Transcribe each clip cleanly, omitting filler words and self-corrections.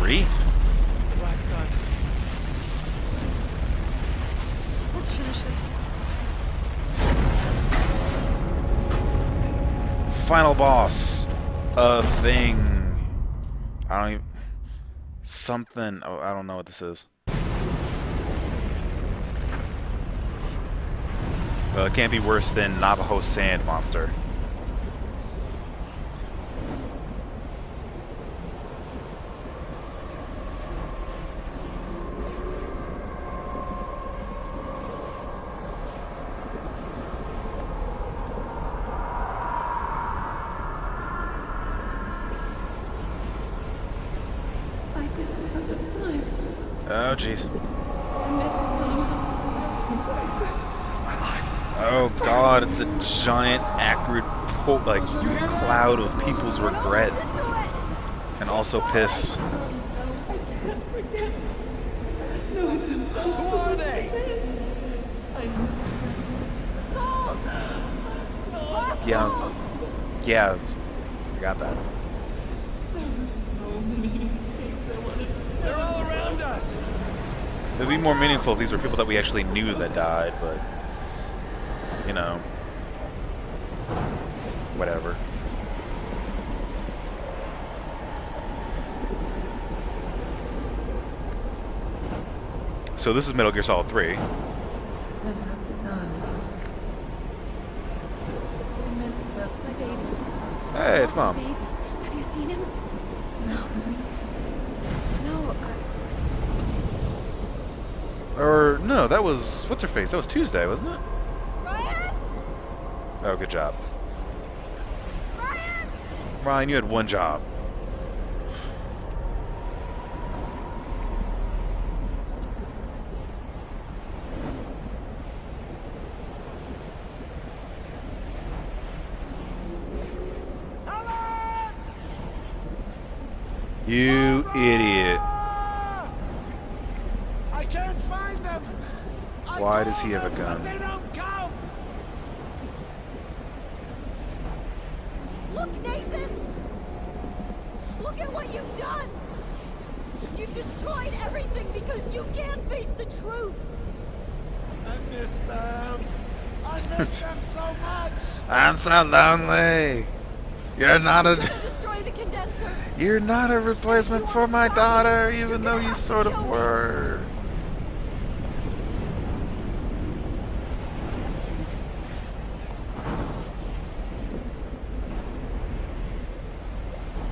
3? Black Sun. Let's finish this. Final boss. A thing. I don't even... Something... Oh, I don't know what this is. Well, it can't be worse than Navajo Sand Monster. Oh, jeez. Oh, God, it's a giant, acrid, cloud of people's regret. And also piss. Who are they? Souls! Lost Yeah, souls! yeah, I got that. They're all around us. It would be more meaningful if these were people that we actually knew that died, but, you know, whatever. So this is Metal Gear Solid 3. My baby. Hey, it's Mom. Baby. Have you seen him? No. No, Or, no, that was, what's her face? That was Tuesday, wasn't it? Ryan? Oh, good job. Ryan! Ryan, you had one job. Alan! You idiot. I can't find them. Why does he have a gun? But they don't come. Look, Nathan! Look at what you've done! You've destroyed everything because you can't face the truth! I miss them. I miss them so much. I'm so lonely. You're not You're gonna destroy the condenser! You're not a replacement for my daughter, even though you sort of were.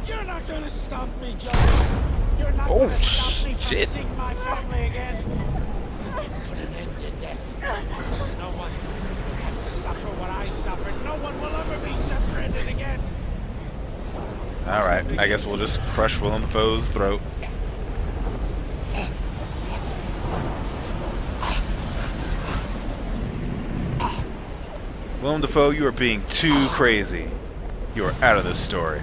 You're not gonna stop me, Joe. You're not Oh, gonna stop me from shit. seeing my family again. Put an end to death. No one will have to suffer what I suffered. No one will ever be separated again. Alright, I guess we'll just crush Willem Dafoe's throat. Willem Dafoe, you are being too crazy. You are out of this story.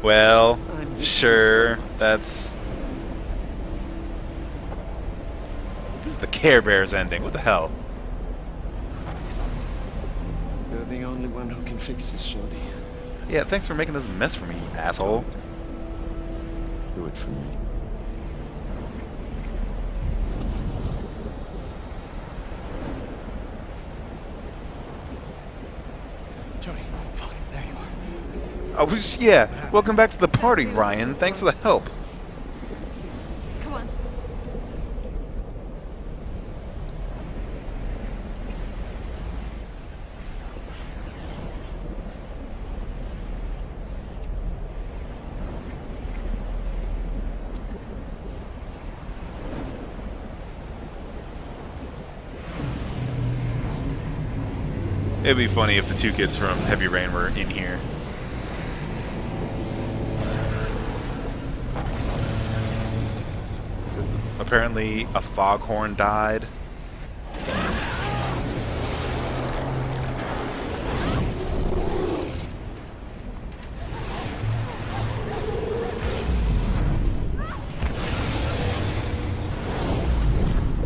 Well, sure, that's... This is the Care Bears ending, what the hell? You're the only one who can fix this, Jody. Yeah, thanks for making this mess for me, asshole. Do it for me. Jody, fuck, there you are. Oh, yeah, welcome back to the party, Ryan. Thanks for the help. Come on. It'd be funny if the two kids from Heavy Rain were in here. Apparently, a foghorn died.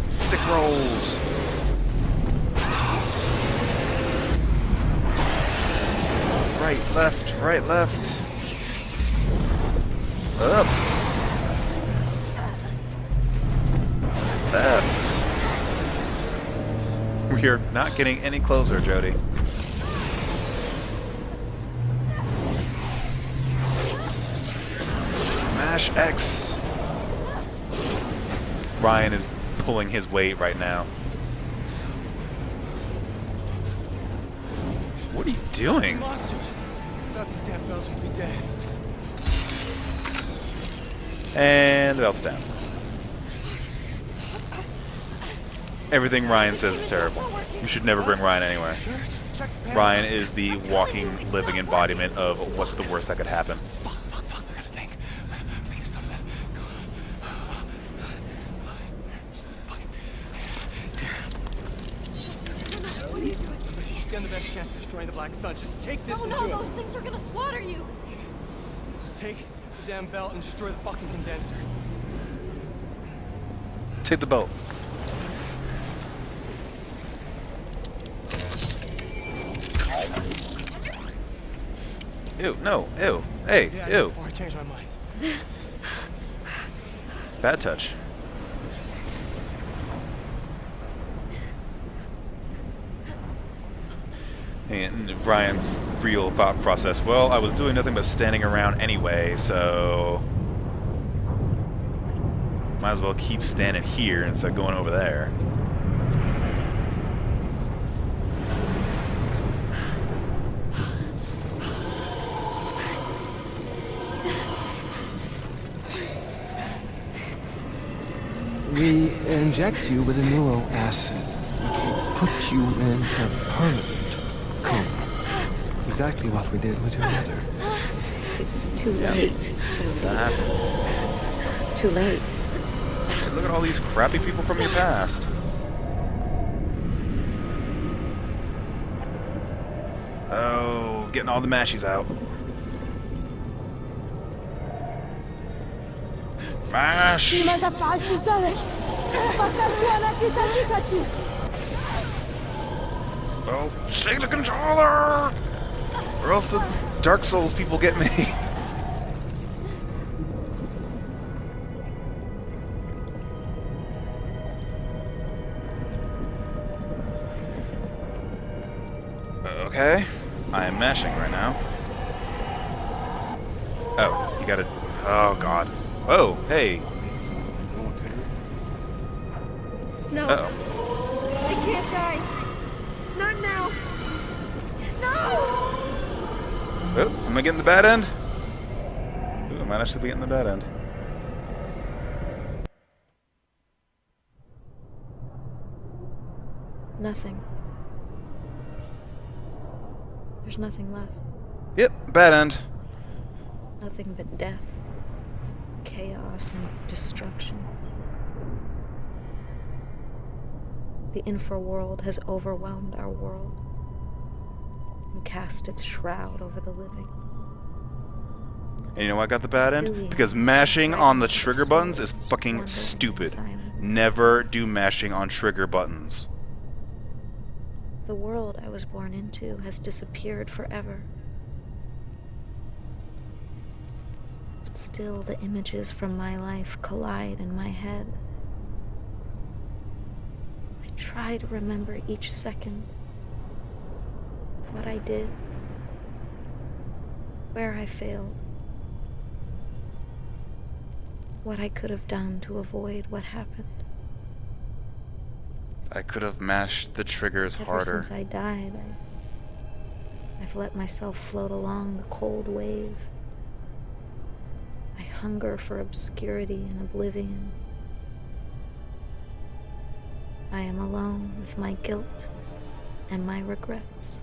Sick rolls. right, left, right, left. Up. Left. We are not getting any closer, Jody. Mash X. Ryan is pulling his weight right now. What are you doing? Monsters! Thought these damn belts would be dead. And the belt's down. Everything Ryan says is terrible. You should never bring Ryan anywhere. Ryan is the walking, living embodiment of what's the worst that could happen. Fuck, I gotta think. Think of something. What are you doing? You stand the best chance of destroying the Black Sun. Just take this and Oh do no, it. those things are gonna slaughter you! Take the damn belt and destroy the fucking condenser. Take the belt. Ew, no, ew, hey, Yeah, ew. before I change my mind. Bad touch. And Ryan's real thought process, well, I was doing nothing but standing around anyway, so might as well keep standing here instead of going over there. We inject you with a neuro acid, which will put you in a permanent coma. Exactly what we did with your mother. It's too late, Jody. That. It's too late. Hey, look at all these crappy people from your past. Oh, getting all the mashies out. Mash! ماذا فعلت ذلك؟ فكرت أنك صديقتي. Oh, shake the controller! Or else the Dark Souls people get me. Okay, I am mashing right now. Oh, you gotta... Oh, God. Oh, hey. No, Uh-oh. I can't die. Not now. No! Oh, am I getting the bad end? Ooh, I might actually be getting the bad end. Nothing. There's nothing left. Yep, bad end. Nothing but death, chaos, and destruction. The infraworld has overwhelmed our world and cast its shroud over the living. And you know why I got the bad end? Because mashing on the trigger buttons is fucking stupid. Never do mashing on trigger buttons. The world I was born into has disappeared forever. But still, the images from my life collide in my head. I try to remember each second. What I did. Where I failed. What I could have done to avoid what happened. I could have mashed the triggers Ever harder. since I died, I've let myself float along the cold wave. I hunger for obscurity and oblivion. I am alone with my guilt and my regrets.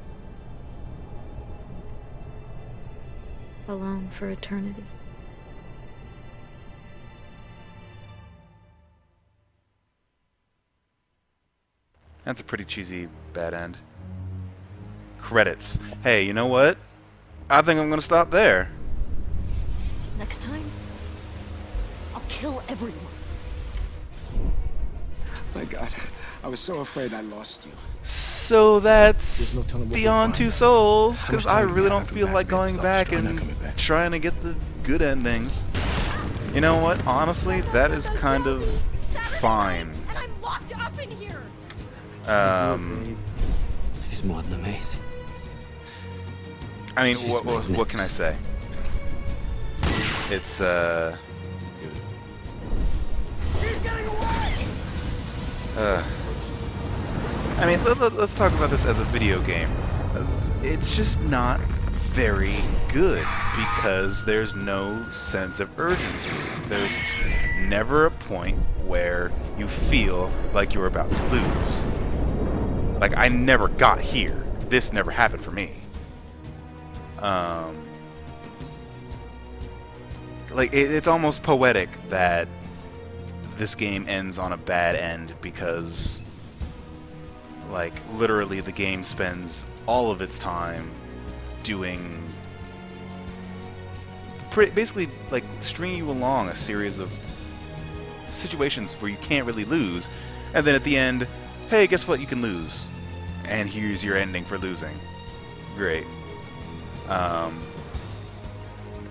Alone for eternity. That's a pretty cheesy bad end. Credits. Hey, you know what? I think I'm gonna stop there. Next time, I'll kill everyone. My God, I was so afraid I lost you. So that's There's no telling what we'll Beyond find Two out. Souls, How much because I time do we really have don't after feel Mac like makes going up back story? and I'm not coming back. trying to get the good endings. You know what? Honestly, that is kind of fine. And I'm locked up in here. She's more than amazing. I mean, She's what can I say? It's She's getting away! I mean, let's talk about this as a video game. It's just not very good because there's no sense of urgency. There's never a point where you feel like you're about to lose. Like, I never got here. This never happened for me. Like, it's almost poetic that this game ends on a bad end because, like, literally the game spends all of its time doing basically like stringing you along a series of situations where you can't really lose, and then at the end, hey, guess what, you can lose, and here's your ending for losing. Great.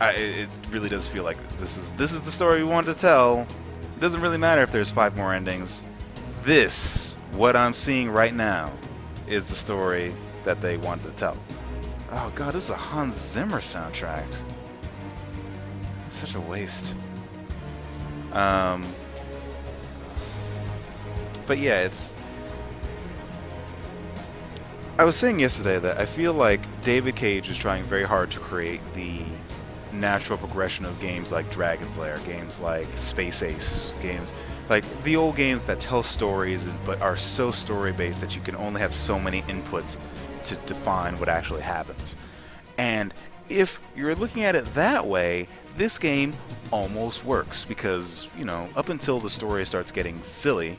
It really does feel like this is the story we wanted to tell. It doesn't really matter if there's 5 more endings. This, what I'm seeing right now, is the story that they wanted to tell. Oh god, this is a Hans Zimmer soundtrack. It's such a waste. But yeah, it's... I was saying yesterday that I feel like David Cage is trying very hard to create the natural progression of games like Dragon's Lair, games like Space Ace, games like the old games that tell stories but are so story-based that you can only have so many inputs to define what actually happens. And if you're looking at it that way, this game almost works because, you know, up until the story starts getting silly,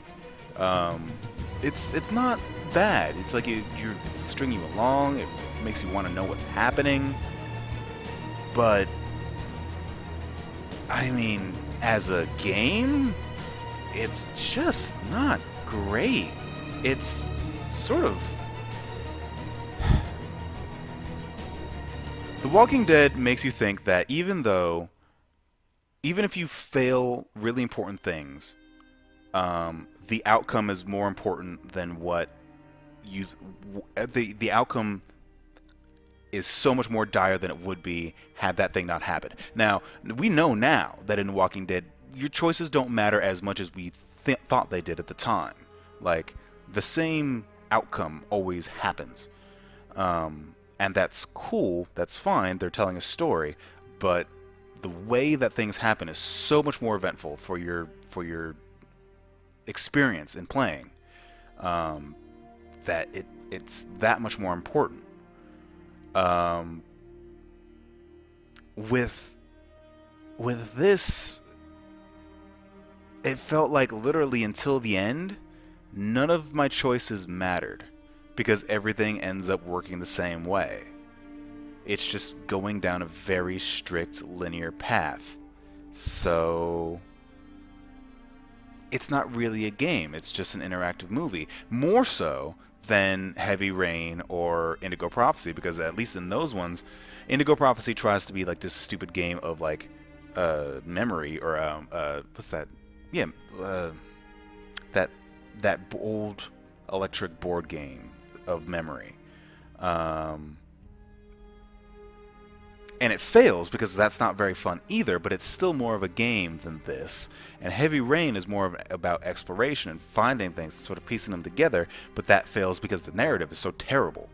it's not bad. It's like it's stringing you along. It makes you want to know what's happening. But I mean, as a game, it's just not great. It's sort of... The Walking Dead makes you think that even if you fail really important things, the outcome is more important than what you... The outcome is so much more dire than it would be had that thing not happened. Now, we know now that in Walking Dead, your choices don't matter as much as we thought they did at the time. Like, the same outcome always happens. And that's cool, that's fine, they're telling a story, but the way that things happen is so much more eventful for your experience in playing, that it's that much more important. With this, it felt like literally until the end, none of my choices mattered, because everything ends up working the same way. It's just going down a very strict linear path. So it's not really a game, it's just an interactive movie. More so than Heavy Rain or Indigo Prophecy, because at least in those ones, Indigo Prophecy tries to be like this stupid game of like memory, or what's that? Yeah, that old electric board game of memory. And it fails because that's not very fun either, but it's still more of a game than this. And Heavy Rain is more about exploration and finding things, sort of piecing them together, but that fails because the narrative is so terrible.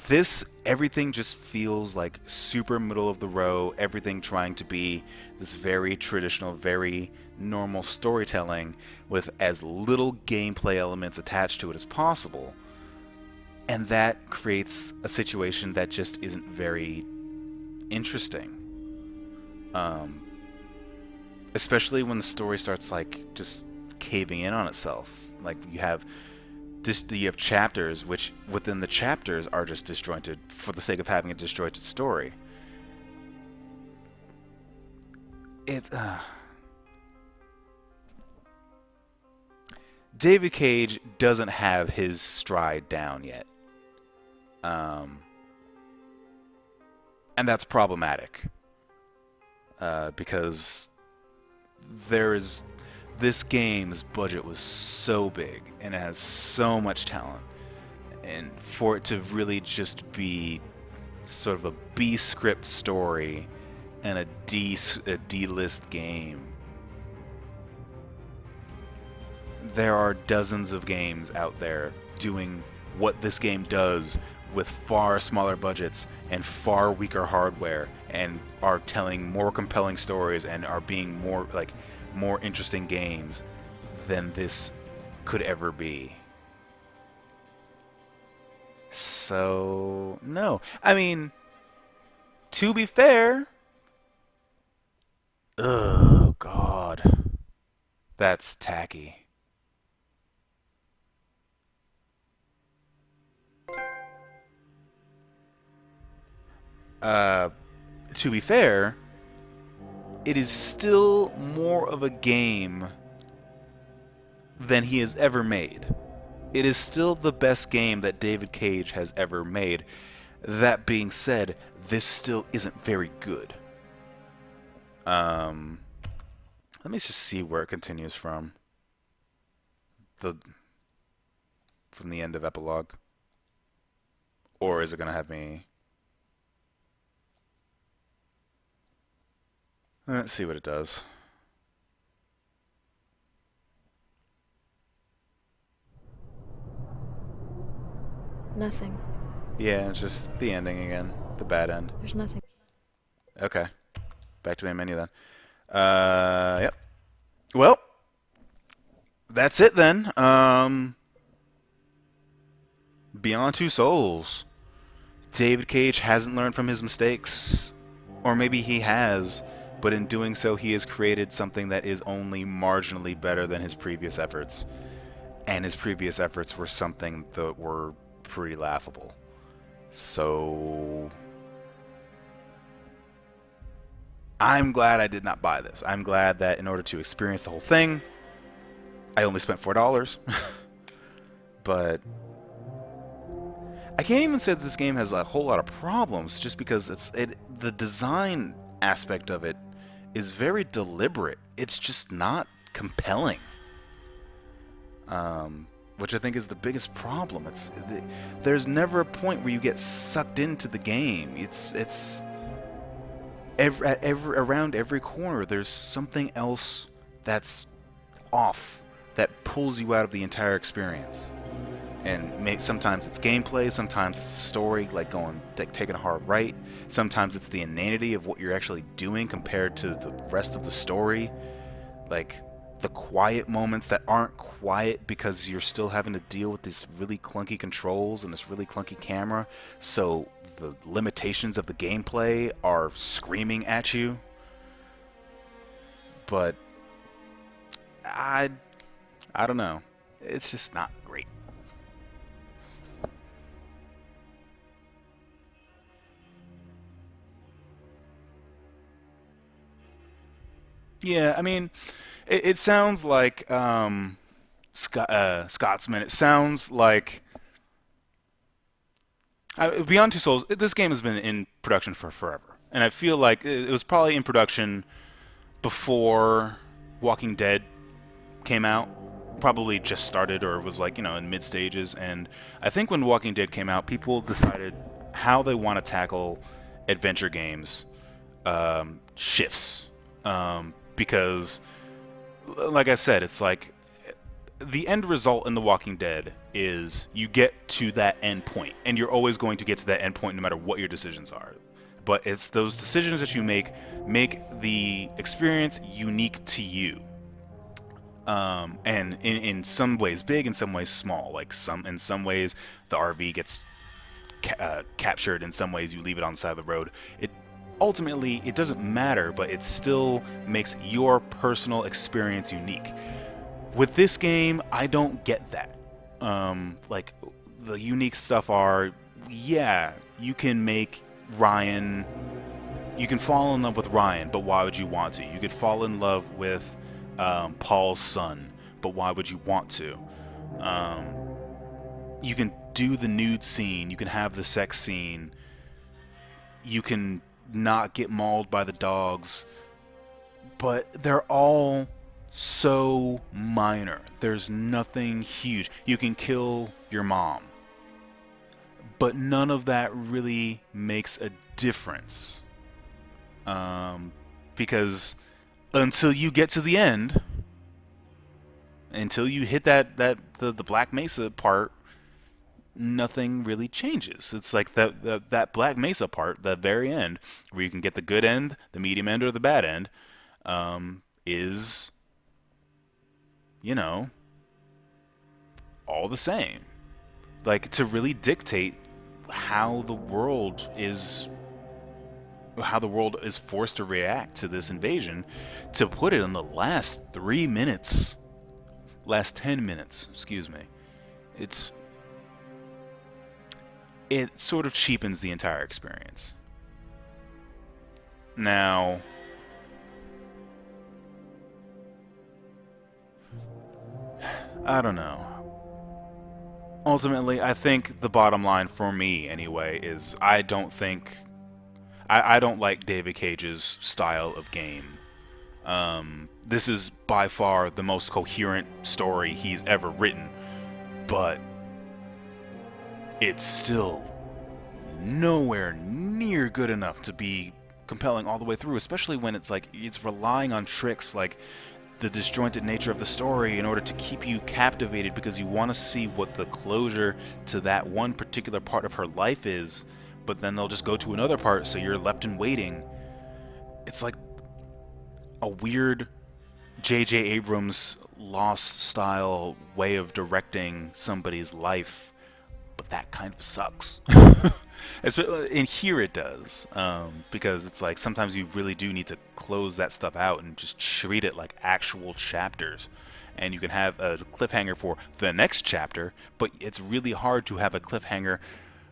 This, everything just feels like super middle of the road, everything trying to be this very traditional, very normal storytelling with as little gameplay elements attached to it as possible. And that creates a situation that just isn't very interesting. Especially when the story starts like just caving in on itself. Like you have chapters which within the chapters are just disjointed for the sake of having a disjointed story. David Cage doesn't have his stride down yet. And that's problematic. Because this game's budget was so big and it has so much talent, and for it to really just be sort of a B script story and a D-list game. There are dozens of games out there doing what this game does with far smaller budgets and far weaker hardware, and are telling more compelling stories and are being more interesting games than this could ever be. So, no. I mean, to be fair, oh god, that's tacky. To be fair, it is still more of a game than he has ever made. It is still the best game that David Cage has ever made. That being said, this still isn't very good. Let me just see where it continues from. From the end of epilogue. Or is it going to have me... Let's see what it does. Nothing. Yeah, it's just the ending again. The bad end. There's nothing. Okay. Back to main menu then. Yep. Well, that's it then. Beyond Two Souls. David Cage hasn't learned from his mistakes. Or maybe he has. But in doing so, he has created something that is only marginally better than his previous efforts. And his previous efforts were something that were pretty laughable. So... I'm glad I did not buy this. I'm glad that in order to experience the whole thing, I only spent $4. But... I can't even say that this game has a whole lot of problems, just because the design aspect of it is very deliberate. It's just not compelling, which I think is the biggest problem. There's never a point where you get sucked into the game. It's around every corner there's something else that's off that pulls you out of the entire experience. And sometimes it's gameplay, sometimes it's story, like taking a hard right. Sometimes it's the inanity of what you're actually doing compared to the rest of the story. Like the quiet moments that aren't quiet because you're still having to deal with these really clunky controls and this really clunky camera. So the limitations of the gameplay are screaming at you. But I don't know. It's just not great. Yeah, I mean, it sounds like Scotsman. It sounds like Beyond Two Souls. This game has been in production for forever, and I feel like it was probably in production before Walking Dead came out. Probably just started, or was like, in mid stages. And I think when Walking Dead came out, people decided how they want to tackle adventure games shifts. Because, like I said, it's like the end result in The Walking Dead is you get to that end point, and you're always going to get to that end point no matter what your decisions are. But it's those decisions that you make the experience unique to you. And in some ways big, in some ways small. Like in some ways the RV gets captured, in some ways you leave it on the side of the road. Ultimately, it doesn't matter, but it still makes your personal experience unique. With this game, I don't get that. Like, the unique stuff are, yeah, you can make Ryan... You can fall in love with Ryan, but why would you want to? You could fall in love with Paul's son, but why would you want to? You can do the nude scene, you can have the sex scene, you can not get mauled by the dogs, but they're all so minor. There's nothing huge. You can kill your mom, but none of that really makes a difference. Because until you get to the end, until you hit the Black Mesa part, nothing really changes. It's like that Black Mesa part, the very end, where you can get the good end, the medium end, or the bad end, is, you know, all the same. Like, to really dictate how the world is forced to react to this invasion, to put it in the last 10 minutes, excuse me, it sort of cheapens the entire experience. Now, I don't know. Ultimately, I think the bottom line for me, anyway, is I don't like David Cage's style of game. This is by far the most coherent story he's ever written, but it's still nowhere near good enough to be compelling all the way through, especially when it's like it's relying on tricks like the disjointed nature of the story in order to keep you captivated, because you want to see what the closure to that one particular part of her life is, but then they'll just go to another part, so you're left in waiting. It's like a weird J.J. Abrams Lost style way of directing somebody's life, but that kind of sucks. And here it does, because it's like sometimes you really do need to close that stuff out and just treat it like actual chapters. And you can have a cliffhanger for the next chapter, but it's really hard to have a cliffhanger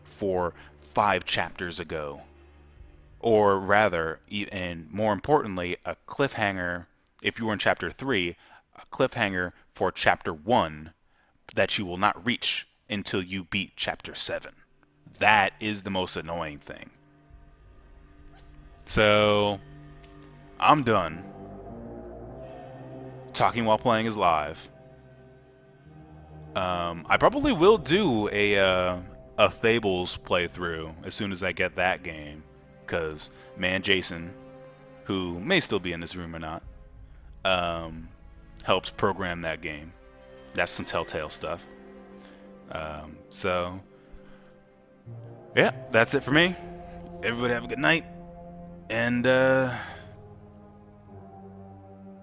for 5 chapters ago. Or rather, and more importantly, a cliffhanger, if you were in chapter 3, a cliffhanger for chapter 1 that you will not reach until you beat chapter 7. That is the most annoying thing. So, I'm done talking while playing is live. I probably will do a Fables playthrough as soon as I get that game, because man Jason, who may still be in this room or not, helped program that game. That's some Telltale stuff. So yeah, that's it for me. Everybody have a good night, and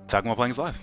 talking while playing is live.